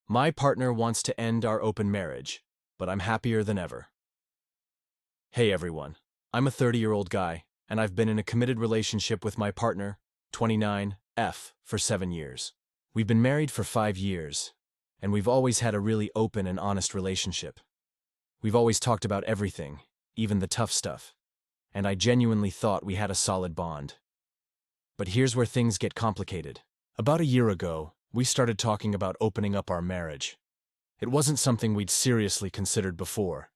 My partner wants to end our open marriage, but I'm happier than ever. Hey everyone, I'm a 30-year-old guy, and I've been in a committed relationship with my partner, 29F, for 7 years. We've been married for 5 years, and we've always had a really open and honest relationship. We've always talked about everything, even the tough stuff, and I genuinely thought we had a solid bond. But here's where things get complicated. About a year ago, we started talking about opening up our marriage. It wasn't something we'd seriously considered before,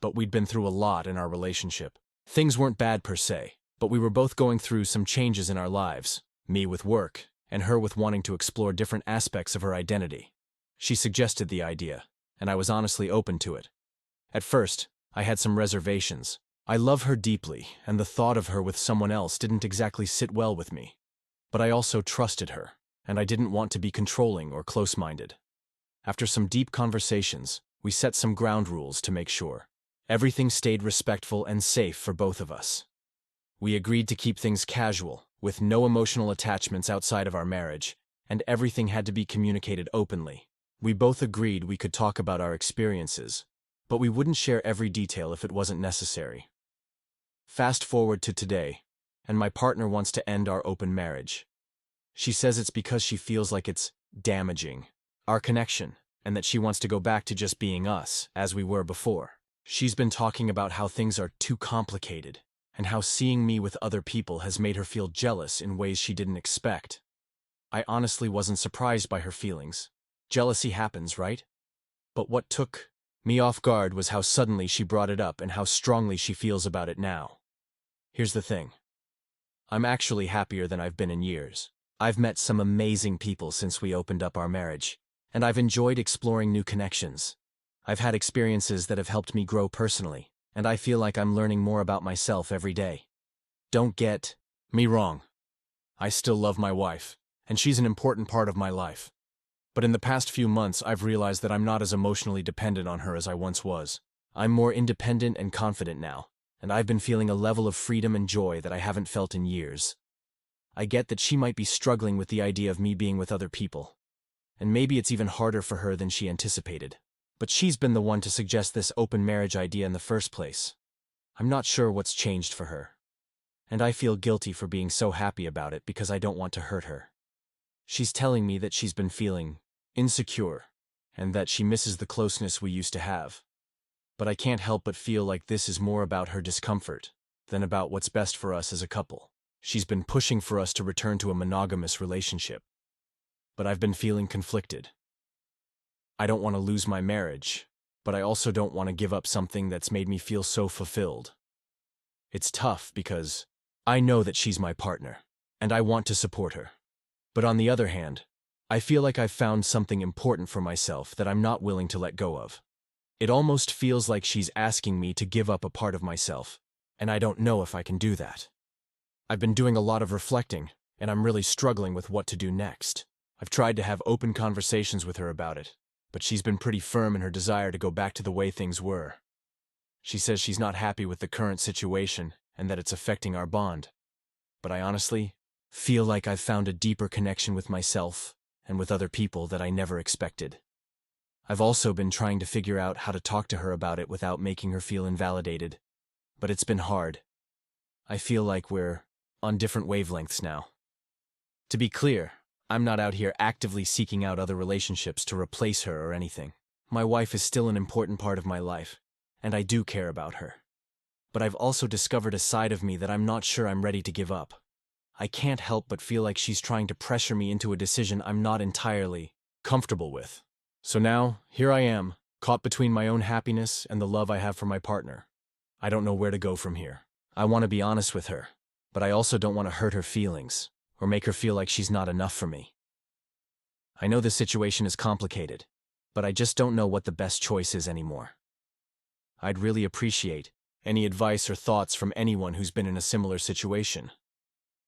but we'd been through a lot in our relationship. Things weren't bad per se, but we were both going through some changes in our lives, me with work, and her with wanting to explore different aspects of her identity. She suggested the idea, and I was honestly open to it. At first, I had some reservations. I love her deeply, and the thought of her with someone else didn't exactly sit well with me. But I also trusted her, and I didn't want to be controlling or close-minded. After some deep conversations, we set some ground rules to make sure everything stayed respectful and safe for both of us. We agreed to keep things casual, with no emotional attachments outside of our marriage, and everything had to be communicated openly. We both agreed we could talk about our experiences, but we wouldn't share every detail if it wasn't necessary. Fast forward to today, and my partner wants to end our open marriage. She says it's because she feels like it's damaging our connection, and that she wants to go back to just being us, as we were before. She's been talking about how things are too complicated, and how seeing me with other people has made her feel jealous in ways she didn't expect. I honestly wasn't surprised by her feelings. Jealousy happens, right? But what took me off guard was how suddenly she brought it up and how strongly she feels about it now. Here's the thing. I'm actually happier than I've been in years. I've met some amazing people since we opened up our marriage, and I've enjoyed exploring new connections. I've had experiences that have helped me grow personally, and I feel like I'm learning more about myself every day. Don't get me wrong. I still love my wife, and she's an important part of my life. But in the past few months, I've realized that I'm not as emotionally dependent on her as I once was. I'm more independent and confident now, and I've been feeling a level of freedom and joy that I haven't felt in years. I get that she might be struggling with the idea of me being with other people, and maybe it's even harder for her than she anticipated. But she's been the one to suggest this open marriage idea in the first place. I'm not sure what's changed for her, and I feel guilty for being so happy about it because I don't want to hurt her. She's telling me that she's been feeling insecure, and that she misses the closeness we used to have. But I can't help but feel like this is more about her discomfort than about what's best for us as a couple. She's been pushing for us to return to a monogamous relationship. But I've been feeling conflicted. I don't want to lose my marriage, but I also don't want to give up something that's made me feel so fulfilled. It's tough because I know that she's my partner, and I want to support her. But on the other hand, I feel like I've found something important for myself that I'm not willing to let go of. It almost feels like she's asking me to give up a part of myself, and I don't know if I can do that. I've been doing a lot of reflecting, and I'm really struggling with what to do next. I've tried to have open conversations with her about it, but she's been pretty firm in her desire to go back to the way things were. She says she's not happy with the current situation and that it's affecting our bond. But I honestly feel like I've found a deeper connection with myself and with other people that I never expected. I've also been trying to figure out how to talk to her about it without making her feel invalidated, but it's been hard. I feel like we're on different wavelengths now. To be clear, I'm not out here actively seeking out other relationships to replace her or anything. My wife is still an important part of my life, and I do care about her. But I've also discovered a side of me that I'm not sure I'm ready to give up. I can't help but feel like she's trying to pressure me into a decision I'm not entirely comfortable with. So now, here I am, caught between my own happiness and the love I have for my partner. I don't know where to go from here. I want to be honest with her, but I also don't want to hurt her feelings or make her feel like she's not enough for me. I know this situation is complicated, but I just don't know what the best choice is anymore. I'd really appreciate any advice or thoughts from anyone who's been in a similar situation.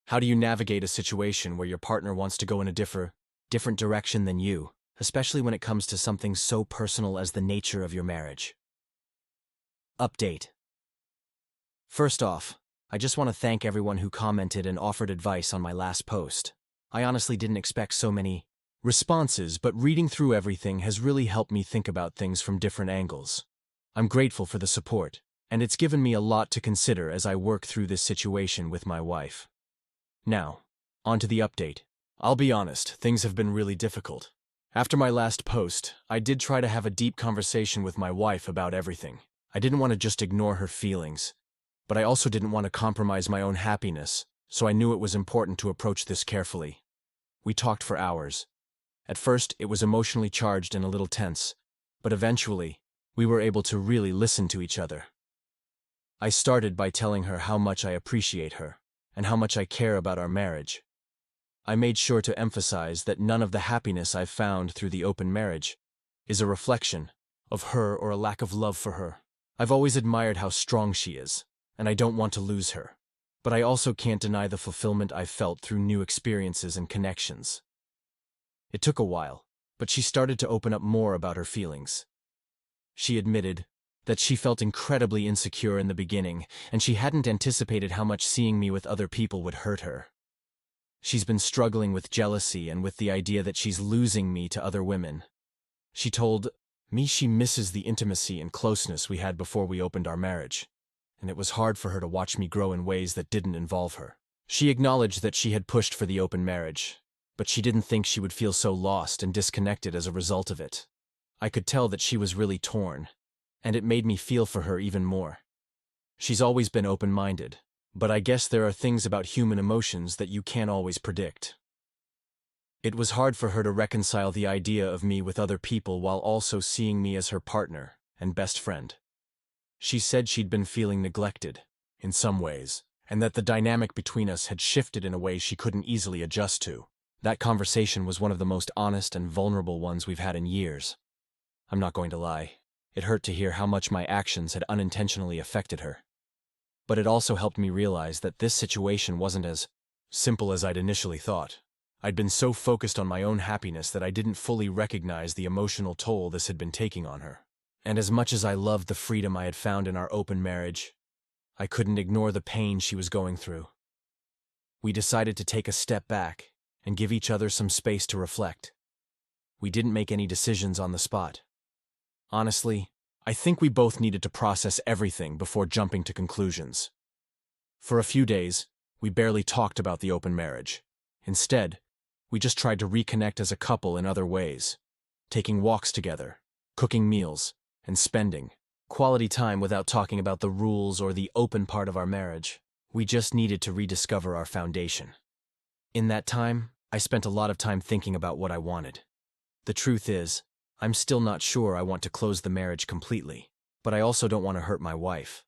How do you navigate a situation where your partner wants to go in a different direction than you, especially when it comes to something so personal as the nature of your marriage? Update. First off, I just want to thank everyone who commented and offered advice on my last post. I honestly didn't expect so many responses, but reading through everything has really helped me think about things from different angles. I'm grateful for the support, and it's given me a lot to consider as I work through this situation with my wife. Now, on to the update. I'll be honest, things have been really difficult. After my last post, I did try to have a deep conversation with my wife about everything. I didn't want to just ignore her feelings, but I also didn't want to compromise my own happiness, so I knew it was important to approach this carefully. We talked for hours. At first, it was emotionally charged and a little tense, but eventually, we were able to really listen to each other. I started by telling her how much I appreciate her, and how much I care about our marriage. I made sure to emphasize that none of the happiness I've found through the open marriage is a reflection of her or a lack of love for her. I've always admired how strong she is, and I don't want to lose her. But I also can't deny the fulfillment I've felt through new experiences and connections. It took a while, but she started to open up more about her feelings. She admitted that she felt incredibly insecure in the beginning, and she hadn't anticipated how much seeing me with other people would hurt her. She's been struggling with jealousy and with the idea that she's losing me to other women. She told me she misses the intimacy and closeness we had before we opened our marriage, and it was hard for her to watch me grow in ways that didn't involve her. She acknowledged that she had pushed for the open marriage, but she didn't think she would feel so lost and disconnected as a result of it. I could tell that she was really torn, and it made me feel for her even more. She's always been open-minded, but I guess there are things about human emotions that you can't always predict. It was hard for her to reconcile the idea of me with other people while also seeing me as her partner and best friend. She said she'd been feeling neglected, in some ways, and that the dynamic between us had shifted in a way she couldn't easily adjust to. That conversation was one of the most honest and vulnerable ones we've had in years. I'm not going to lie, it hurt to hear how much my actions had unintentionally affected her. But it also helped me realize that this situation wasn't as simple as I'd initially thought. I'd been so focused on my own happiness that I didn't fully recognize the emotional toll this had been taking on her. And as much as I loved the freedom I had found in our open marriage, I couldn't ignore the pain she was going through. We decided to take a step back and give each other some space to reflect. We didn't make any decisions on the spot. Honestly, I think we both needed to process everything before jumping to conclusions. For a few days, we barely talked about the open marriage. Instead, we just tried to reconnect as a couple in other ways, taking walks together, cooking meals, and spending quality time without talking about the rules or the open part of our marriage. We just needed to rediscover our foundation. In that time, I spent a lot of time thinking about what I wanted. The truth is, I'm still not sure I want to close the marriage completely, but I also don't want to hurt my wife.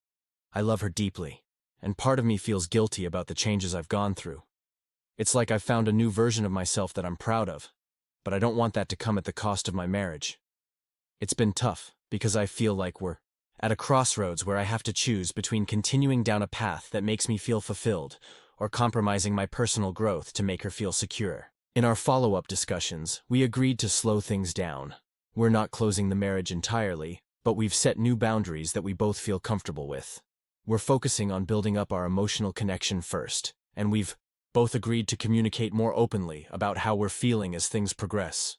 I love her deeply, and part of me feels guilty about the changes I've gone through. It's like I've found a new version of myself that I'm proud of, but I don't want that to come at the cost of my marriage. It's been tough, because I feel like we're at a crossroads where I have to choose between continuing down a path that makes me feel fulfilled or compromising my personal growth to make her feel secure. In our follow-up discussions, we agreed to slow things down. We're not closing the marriage entirely, but we've set new boundaries that we both feel comfortable with. We're focusing on building up our emotional connection first, and we've both agreed to communicate more openly about how we're feeling as things progress.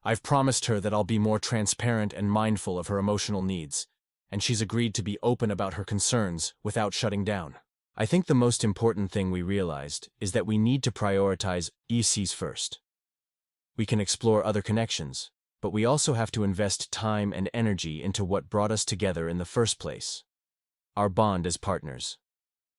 I've promised her that I'll be more transparent and mindful of her emotional needs, and she's agreed to be open about her concerns without shutting down. I think the most important thing we realized is that we need to prioritize ECs first. We can explore other connections, but we also have to invest time and energy into what brought us together in the first place: our bond as partners.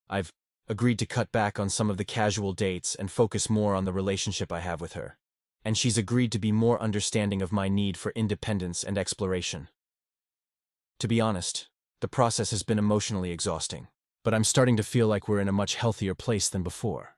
I've agreed to cut back on some of the casual dates and focus more on the relationship I have with her, and she's agreed to be more understanding of my need for independence and exploration. To be honest, the process has been emotionally exhausting, but I'm starting to feel like we're in a much healthier place than before.